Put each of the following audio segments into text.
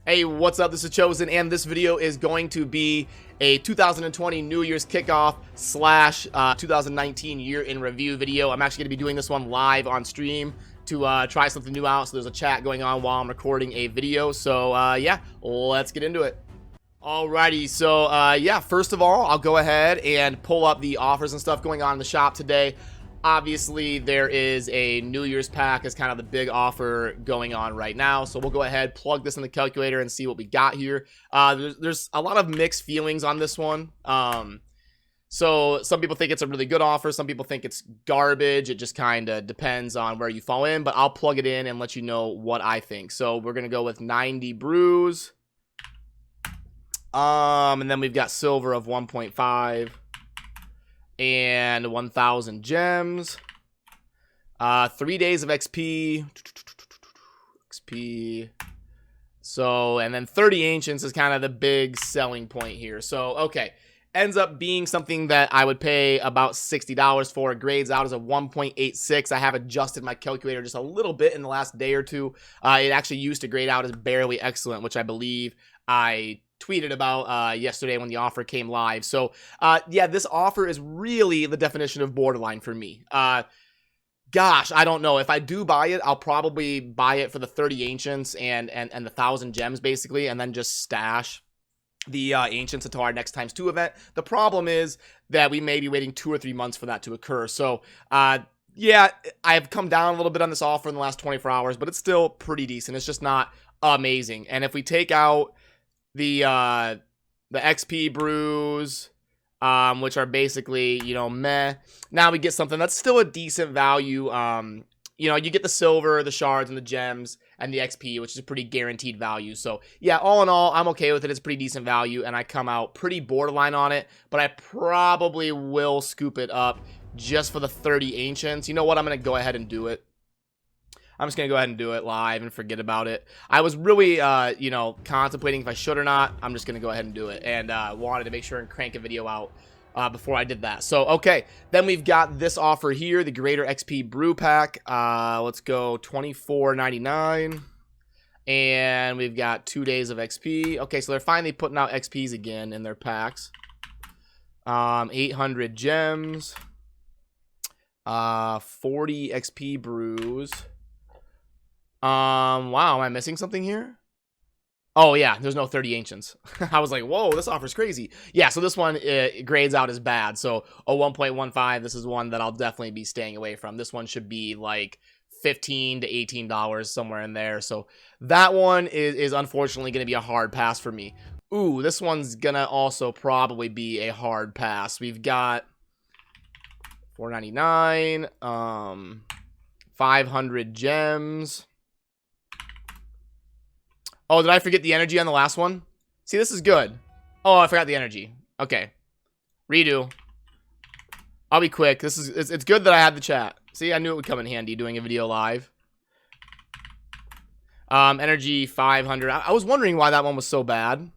Hey, what's up? This is Chosen, and this video is going to be a 2020 New Year's kickoff slash 2019 year in review video. I'm actually going to be doing this one live on stream to try something new out. So there's a chat going on while I'm recording a video. So yeah, let's get into it. Alrighty, so yeah, first of all, I'll go ahead and pull up the offers and stuff going on in the shop today. Obviously, there is a New Year's pack as kind of the big offer going on right now. So we'll go ahead, plug this in the calculator, and see what we got here. There's a lot of mixed feelings on this one. So some people think it's a really good offer. Some people think it's garbage. It just kind of depends on where you fall in. But I'll plug it in and let you know what I think. So we're going to go with 90 brews. And then we've got silver of 1.5. And 1,000 gems, 3 days of XP, so, and then 30 ancients is kind of the big selling point here. So, okay, ends up being something that I would pay about $60 for. It grades out as a 1.86. I have adjusted my calculator just a little bit in the last day or two. It actually used to grade out as barely excellent, which I believe I tweeted about yesterday when the offer came live. So yeah, this offer is really the definition of borderline for me. Gosh, I don't know. If I do buy it, I'll probably buy it for the 30 ancients and the 1,000 gems basically, and then just stash the ancients until our next ×2 event. The problem is that we may be waiting 2 or 3 months for that to occur. So yeah, I've come down a little bit on this offer in the last 24 hours, but it's still pretty decent. It's just not amazing. And if we take out the XP brews, which are basically, you know, meh. Now we get something that's still a decent value. You know, you get the silver, the shards, and the gems, and the XP, which is a pretty guaranteed value. So, yeah, all in all, I'm okay with it. It's pretty decent value, and I come out pretty borderline on it, but I probably will scoop it up just for the 30 ancients. You know what? I'm going to go ahead and do it. I'm just going to go ahead and do it live and forget about it. I was really, you know, contemplating if I should or not. I'm just going to go ahead and do it. And wanted to make sure and crank a video out before I did that. So, okay. Then we've got this offer here, the Greater XP Brew Pack. Let's go $24.99. And we've got 2 days of XP. Okay, so they're finally putting out XPs again in their packs. 800 gems. 40 XP brews. Wow, am I missing something here? Oh, yeah, there's no 30 ancients. I was like, whoa, this offer's crazy. Yeah, so this one grades out as bad. So, a 1.15, this is one that I'll definitely be staying away from. This one should be like $15 to $18, somewhere in there. So, that one is unfortunately going to be a hard pass for me. Ooh, this one's going to also probably be a hard pass. We've got $4.99, 500 gems. Oh, did I forget the energy on the last one? See, this is good. Oh, I forgot the energy. Okay. Redo. I'll be quick. It's good that I had the chat. See, I knew it would come in handy doing a video live. Energy 500. I was wondering why that one was so bad.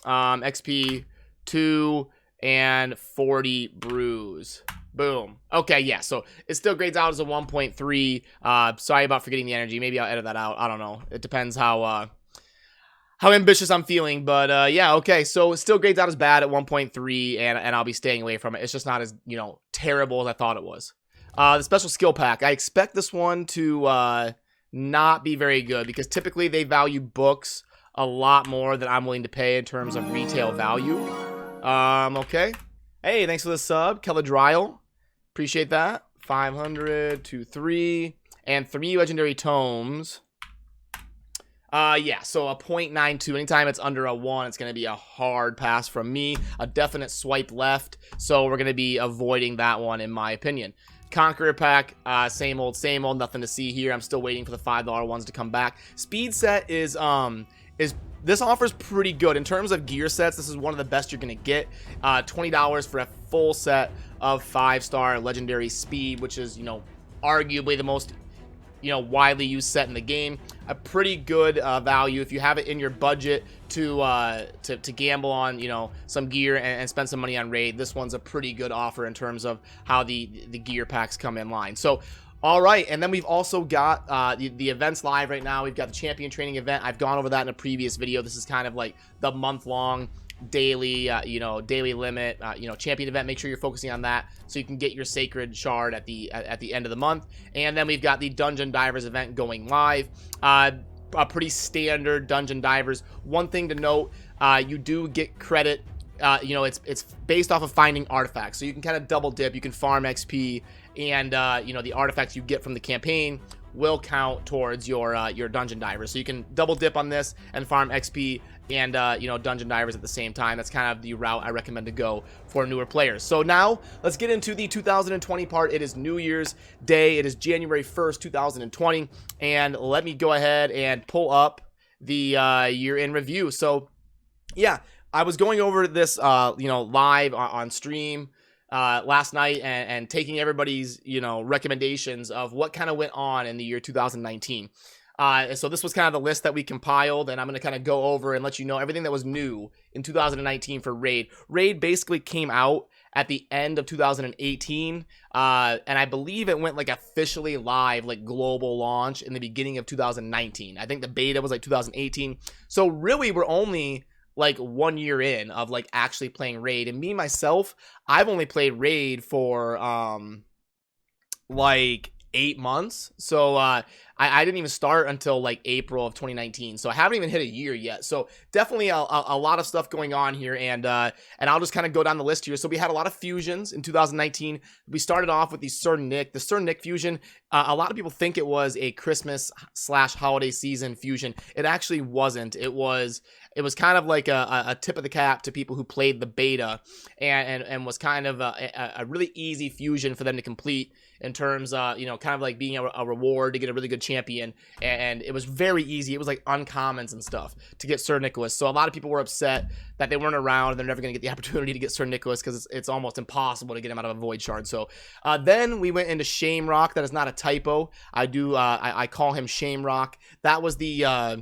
XP 2 and 40 brews. Boom. Okay, yeah, so it still grades out as a 1.3. Sorry about forgetting the energy. Maybe I'll edit that out. I don't know. It depends how ambitious I'm feeling. But, yeah, okay. So it still grades out as bad at 1.3, and I'll be staying away from it. It's just not as, you know, terrible as I thought it was. The special skill pack. I expect this one to not be very good because typically they value books a lot more than I'm willing to pay in terms of retail value. Okay. Hey, thanks for the sub, Keladriel. Appreciate that. 500 to 3 and 3 legendary tomes. Yeah, so a 0.92. Anytime it's under a 1, it's going to be a hard pass from me. A definite swipe left. So we're going to be avoiding that one, in my opinion. Conqueror pack, same old, nothing to see here. I'm still waiting for the $5 ones to come back. Speed set is this offer's pretty good in terms of gear sets. This is one of the best you're gonna get. $20 for a full set of 5-star legendary speed, which is, you know, arguably the most, you know, widely used set in the game. A pretty good value if you have it in your budget to gamble on, you know, some gear and spend some money on raid. This one's a pretty good offer in terms of how the gear packs come in line. So All right, and then we've also got the events live right now. We've got the champion training event. I've gone over that in a previous video. This is kind of like the month-long daily, daily limit, champion event. Make sure you're focusing on that so you can get your sacred shard at the end of the month. And then we've got the Dungeon Divers event going live. A pretty standard Dungeon Divers. One thing to note, you do get credit. It's based off of finding artifacts, so you can kind of double dip. You can farm XP, and the artifacts you get from the campaign will count towards your Dungeon Divers. So you can double dip on this and farm XP and Dungeon Divers at the same time. That's kind of the route I recommend to go for newer players. So now let's get into the 2020 part. It is New Year's Day. It is January 1st, 2020, and let me go ahead and pull up the year in review. So yeah, I was going over this live on stream last night and taking everybody's recommendations of what kind of went on in the year 2019. So this was kind of the list that we compiled, and I'm going to kind of go over and let you know everything that was new in 2019 for Raid. Raid basically came out at the end of 2018, and I believe it went like officially live, like global launch, in the beginning of 2019. I think the beta was like 2018. So really, we're only like 1 year in of like actually playing Raid. And me myself, I've only played Raid for like 8 months. So I didn't even start until like April of 2019. So I haven't even hit a year yet. So definitely a lot of stuff going on here. And I'll just kind of go down the list here. So we had a lot of fusions in 2019. We started off with the Surnicc Fusion. A lot of people think it was a Christmas/holiday season fusion. It actually wasn't. It was kind of like a tip of the cap to people who played the beta, and was kind of a really easy fusion for them to complete in terms of, kind of like being a reward to get a really good champion. And it was very easy. It was like uncommons and stuff to get Sir Nicholas. So a lot of people were upset that they weren't around and they're never going to get the opportunity to get Sir Nicholas because it's almost impossible to get him out of a void shard. So then we went into Shamrock. That is not a typo. I call him Shamrock. That was the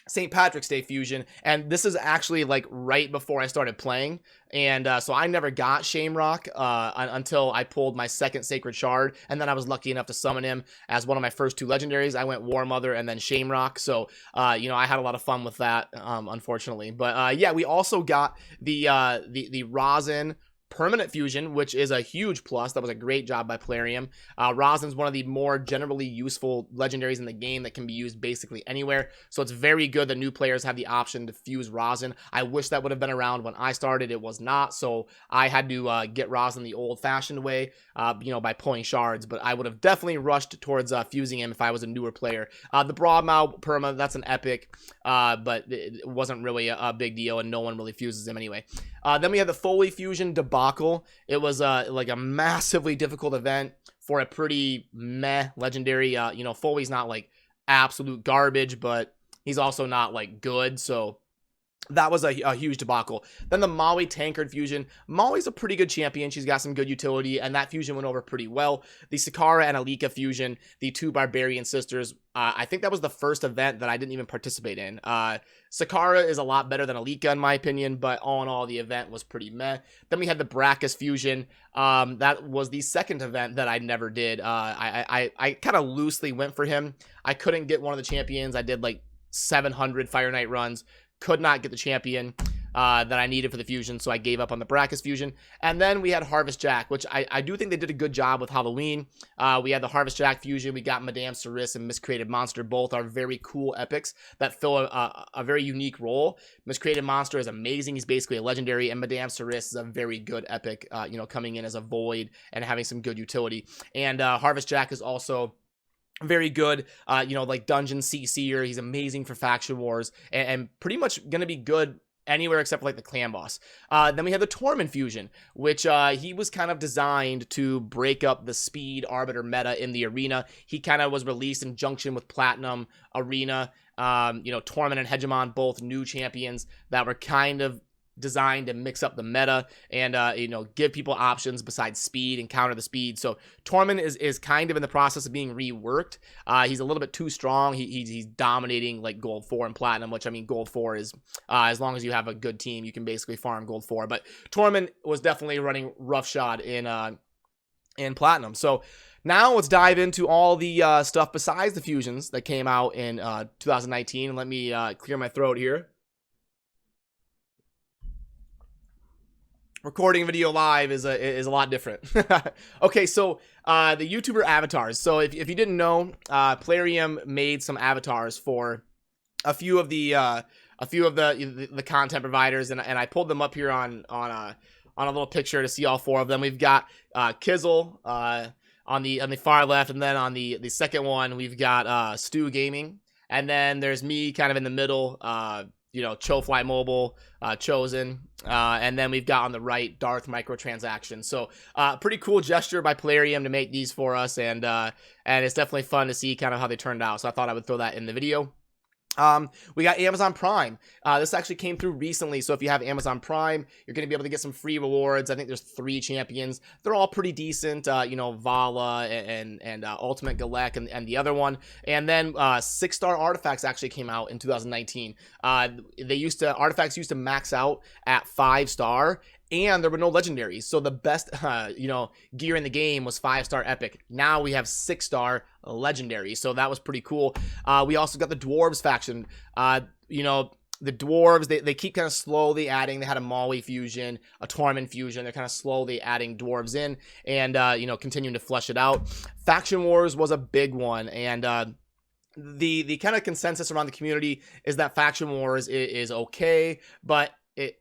St. Patrick's Day fusion, and this is actually like right before I started playing, and so I never got Shamrock until I pulled my second Sacred Shard, and then I was lucky enough to summon him as one of my first two legendaries. I went War Mother and then Shamrock, so I had a lot of fun with that, unfortunately. But yeah, we also got the Rosin permanent fusion, which is a huge plus. That was a great job by Plarium. Rosin's one of the more generally useful legendaries in the game that can be used basically anywhere. So it's very good that new players have the option to fuse Rosin. I wish that would have been around when I started. It was not. So I had to get Rosin the old-fashioned way, by pulling shards. But I would have definitely rushed towards fusing him if I was a newer player. The Broadmouth perma, that's an epic, but it wasn't really a big deal, and no one really fuses him anyway. Then we had the Foley Fusion debacle. It was like a massively difficult event for a pretty meh legendary. Foley's not like absolute garbage, but he's also not like good. So that was a huge debacle. Then the Maui Tankard Fusion. Maui's a pretty good champion. She's got some good utility, and that fusion went over pretty well. The Sakara and Alika Fusion, the two Barbarian Sisters. I think that was the first event that I didn't even participate in. Sakara is a lot better than Alika in my opinion, but all in all, the event was pretty meh. Then we had the Brakus Fusion. That was the second event that I never did. I kind of loosely went for him. I couldn't get one of the champions. I did like 700 Fire Knight runs. Could not get the champion that I needed for the fusion, so I gave up on the Brakus Fusion. And then we had Harvest Jack, which I do think they did a good job with Halloween. We had the Harvest Jack Fusion. We got Madame Ceris and Miscreated Monster. Both are very cool epics that fill a very unique role. Miscreated Monster is amazing. He's basically a legendary, and Madame Ceris is a very good epic, coming in as a void and having some good utility. And Harvest Jack is also very good, like dungeon CC'er. He's amazing for faction wars, and pretty much gonna be good anywhere except for like the clan boss. Then we had the Torment Fusion, which he was kind of designed to break up the speed arbiter meta in the arena. He kind of was released in junction with Platinum Arena. Torment and Hegemon, both new champions that were kind of designed to mix up the meta and give people options besides speed and counter the speed. So Torment is kind of in the process of being reworked. He's a little bit too strong. He's dominating like gold 4 and platinum, which I mean gold 4 is as long as you have a good team, you can basically farm gold 4. But Torment was definitely running roughshod in and Platinum. So now let's dive into all the stuff besides the fusions that came out in 2019. And let me clear my throat here. Recording video live is a lot different. Okay, so the YouTuber avatars. So if you didn't know, Plarium made some avatars for a few of the content providers, and I pulled them up here on a little picture to see all 4 of them. We've got Kizzle on the far left, and then on the second one we've got Stu Gaming, and then there's me kind of in the middle, Chofly Mobile, Chosen, and then we've got on the right Darth Microtransaction. So pretty cool gesture by Plarium to make these for us, and it's definitely fun to see kind of how they turned out. So I thought I would throw that in the video. We got Amazon Prime. This actually came through recently, so if you have Amazon Prime, you're going to be able to get some free rewards. I think there's 3 champions. They're all pretty decent, Vala and Ultimate Galek and the other one. And then 6-star artifacts actually came out in 2019. Artifacts used to max out at 5-star, and there were no legendaries. So the best, gear in the game was 5-star epic. Now we have 6-star legendary. So that was pretty cool. We also got the Dwarves Faction. The Dwarves, they keep kind of slowly adding. They had a Maui Fusion, a Torment Fusion. They're kind of slowly adding Dwarves in and, continuing to flesh it out. Faction Wars was a big one. And, the kind of consensus around the community is that Faction Wars is okay, but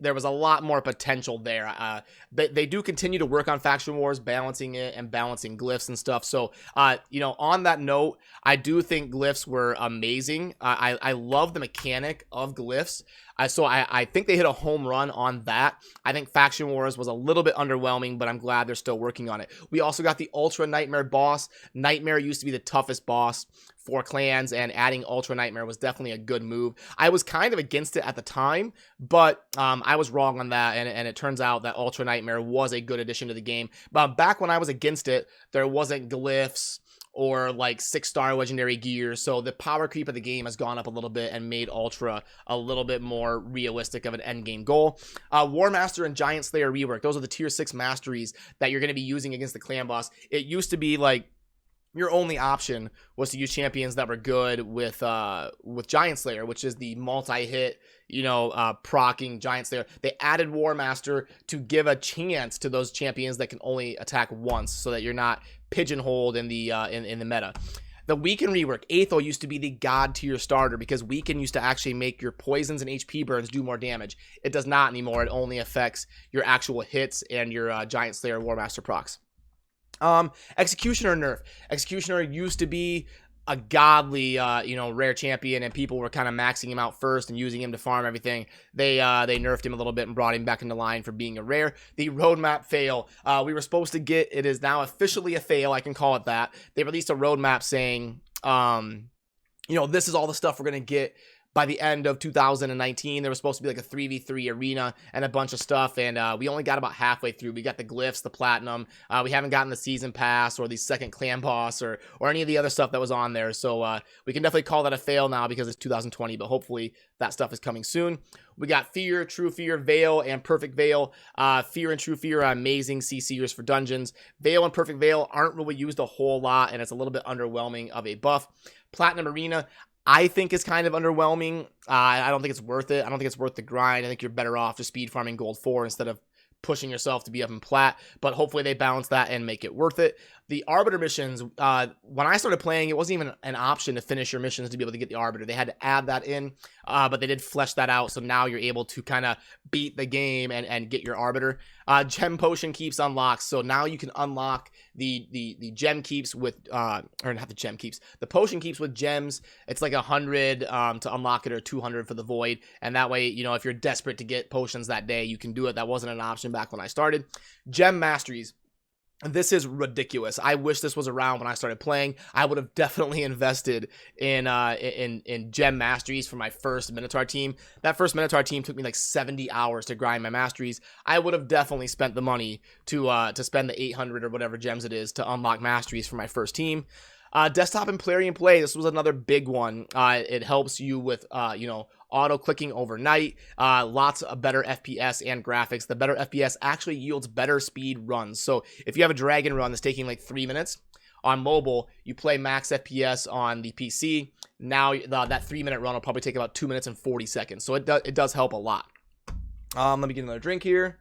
there was a lot more potential there. They do continue to work on Faction Wars, balancing it and balancing glyphs and stuff. So, on that note, I do think glyphs were amazing. I love the mechanic of glyphs. So I think they hit a home run on that. I think Faction Wars was a little bit underwhelming, but I'm glad they're still working on it. We also got the Ultra Nightmare boss. Nightmare used to be the toughest boss for clans, and adding Ultra Nightmare was definitely a good move. I was kind of against it at the time, but I was wrong on that, and it turns out that Ultra Nightmare was a good addition to the game. But back when I was against it, there wasn't glyphs or like 6-star legendary gear, so the power creep of the game has gone up a little bit and made Ultra a little bit more realistic of an end game goal. War Master and Giant Slayer rework, those are the tier 6 masteries that you're going to be using against the clan boss. It used to be like your only option was to use champions that were good with Giant Slayer, which is the multi-hit, procking Giant Slayer. They added War Master to give a chance to those champions that can only attack once, so that you're not pigeonholed in the meta. The Weaken rework. Aethel used to be the god tier starter because Weaken used to actually make your poisons and HP burns do more damage. It does not anymore. It only affects your actual hits and your Giant Slayer War Master procs. Executioner nerf. Executioner used to be a godly, rare champion, and people were kind of maxing him out first and using him to farm everything. They nerfed him a little bit and brought him back into line for being a rare. The roadmap fail. We were supposed to get, it is now officially a fail. I can call it that. They released a roadmap saying, this is all the stuff we're going to get by the end of 2019. There was supposed to be like a 3v3 arena and a bunch of stuff, and we only got about halfway through. We got the glyphs, the platinum. We haven't gotten the season pass or the second clan boss or any of the other stuff that was on there. So we can definitely call that a fail now because it's 2020, but hopefully that stuff is coming soon. We got Fear, True Fear, Veil, and Perfect Veil. Fear and True Fear are amazing CCers for dungeons. Veil and Perfect Veil aren't really used a whole lot, and it's a little bit underwhelming of a buff. Platinum Arena, I think is kind of underwhelming. I don't think it's worth it. I don't think it's worth the grind. I think you're better off just speed farming gold 4 instead of pushing yourself to be up in plat, but hopefully they balance that and make it worth it. The Arbiter Missions, when I started playing, it wasn't even an option to finish your missions to be able to get the Arbiter. They had to add that in, but they did flesh that out, so now you're able to kind of beat the game and get your Arbiter. Gem Potion Keeps unlocks, so now you can unlock the gem keeps with, or not the gem keeps, the potion keeps with gems. It's like 100 to unlock it, or 200 for the Void, and that way, if you're desperate to get potions that day, you can do it. That wasn't an option back when I started. Gem Masteries. This is ridiculous. I wish this was around when I started playing. I would have definitely invested in gem masteries for my first Minotaur team. That first Minotaur team took me like 70 hours to grind my masteries. I would have definitely spent the money to spend the 800 or whatever gems it is to unlock masteries for my first team. Desktop and PlariumPlay, this was another big one. It helps you with, auto clicking overnight, lots of better FPS and graphics. The better FPS actually yields better speed runs. So if you have a dragon run that's taking like 3 minutes on mobile, you play max FPS on the PC. Now that 3-minute run will probably take about 2 minutes and 40 seconds. So it does help a lot. Let me get another drink here.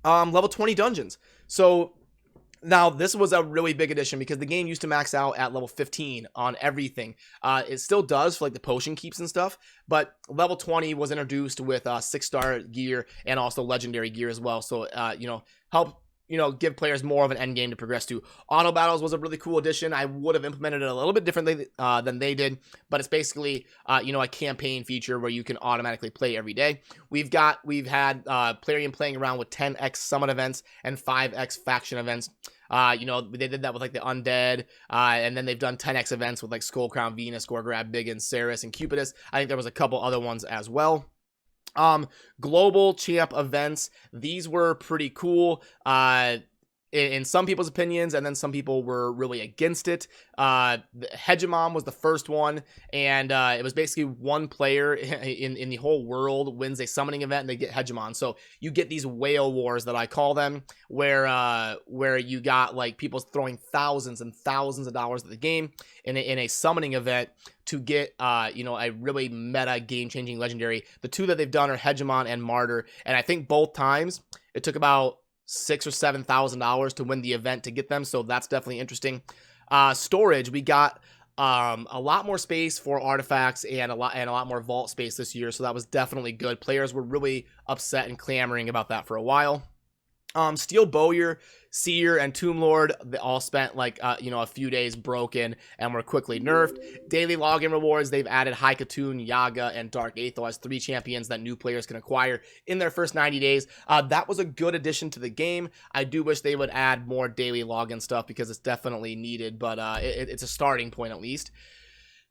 Level 20 dungeons. So now this was a really big addition because the game used to max out at level 15 on everything. It still does for like the potion keeps and stuff, but level 20 was introduced with 6-star gear and also legendary gear as well. So help give players more of an end game to progress to. Auto battles was a really cool addition. I would have implemented it a little bit differently than they did, but it's basically a campaign feature where you can automatically play every day. We've had Plarium playing around with 10x summon events and 5x faction events. They did that with like the undead, and then they've done 10x events with like Skull Crown Venus, Gore Grab Biggin, Ceres, and Cupidus. I think there was a couple other ones as well. Global champ events, these were pretty cool in some people's opinions, and then some people were really against it. The Hegemon was the first one, and it was basically one player in the whole world wins a summoning event and they get Hegemon. So you get these whale wars that I call them, where you got like people throwing thousands and thousands of dollars at the game in a summoning event to get a really meta game-changing legendary. The two that they've done are Hegemon and Martyr, and I think both times it took about $6,000 or $7,000 to win the event to get them, so that's definitely interesting. Storage, we got a lot more space for artifacts and a lot more vault space this year, so that was definitely good. Players were really upset and clamoring about that for a while. Steel Bowyer, Seer, and Tomb Lord, they all spent like a few days broken and were quickly nerfed. Daily login rewards, they've added High Katoon, Yaga, and Dark Aethel as 3 champions that new players can acquire in their first 90 days. That was a good addition to the game. I do wish they would add more daily login stuff because it's definitely needed, but it's a starting point at least.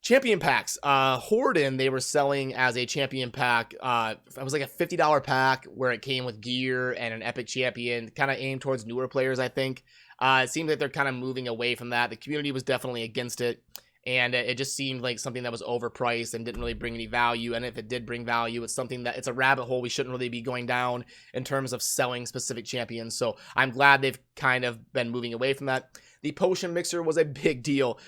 Champion packs. Horden, they were selling as a champion pack. It was like a $50 pack where it came with gear and an epic champion, kind of aimed towards newer players, I think. It seems like they're kind of moving away from that. The community was definitely against it, and it just seemed like something that was overpriced and didn't really bring any value. And if it did bring value, it's a rabbit hole we shouldn't really be going down in terms of selling specific champions. So I'm glad they've kind of been moving away from that. The potion mixer was a big deal.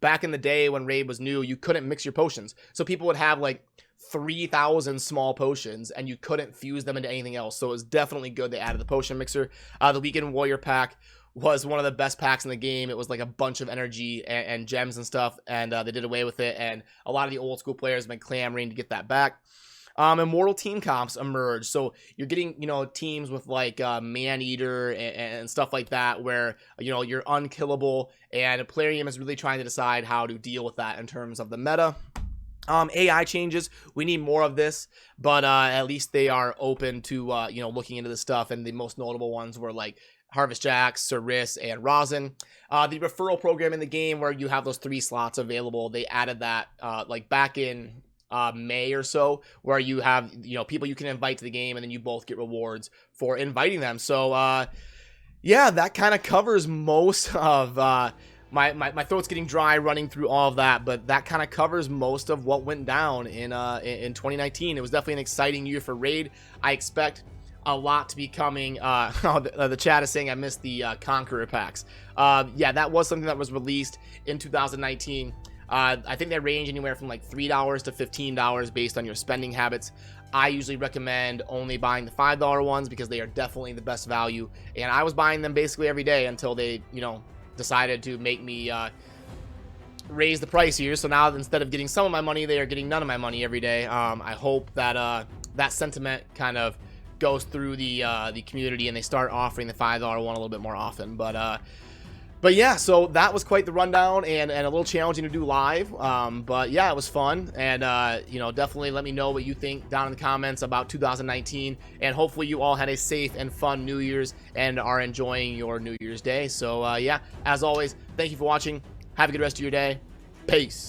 Back in the day when Raid was new, you couldn't mix your potions. So people would have like 3,000 small potions and you couldn't fuse them into anything else. So it was definitely good they added the potion mixer. The Weekend Warrior pack was one of the best packs in the game. It was like a bunch of energy and gems and stuff, and they did away with it. And a lot of the old school players have been clamoring to get that back. Immortal team comps emerged, so you're getting teams with like Maneater and stuff like that, where you're unkillable, and Plarium is really trying to decide how to deal with that in terms of the meta. AI changes, we need more of this, but at least they are open to looking into this stuff, and the most notable ones were like Harvest Jack, Surnicc, and Rosin. The referral program in the game, where you have those 3 slots available, they added that like back in May or so, where you have people you can invite to the game, and then you both get rewards for inviting them. So yeah, that kind of covers most of my throat's getting dry running through all of that, but that kind of covers most of what went down in 2019. It was definitely an exciting year for Raid. I expect a lot to be coming. The chat is saying I missed the Conqueror packs. Yeah, that was something that was released in 2019. I think they range anywhere from like $3 to $15 based on your spending habits. I usually recommend only buying the $5 ones because they are definitely the best value, and I was buying them basically every day until they decided to make me raise the price here. So now instead of getting some of my money, they are getting none of my money every day. I hope that that sentiment kind of goes through the community and they start offering the $5 one a little bit more often. But yeah, so that was quite the rundown and a little challenging to do live. But yeah, it was fun. And, definitely let me know what you think down in the comments about 2019. And hopefully you all had a safe and fun New Year's and are enjoying your New Year's Day. So, yeah, as always, thank you for watching. Have a good rest of your day. Peace.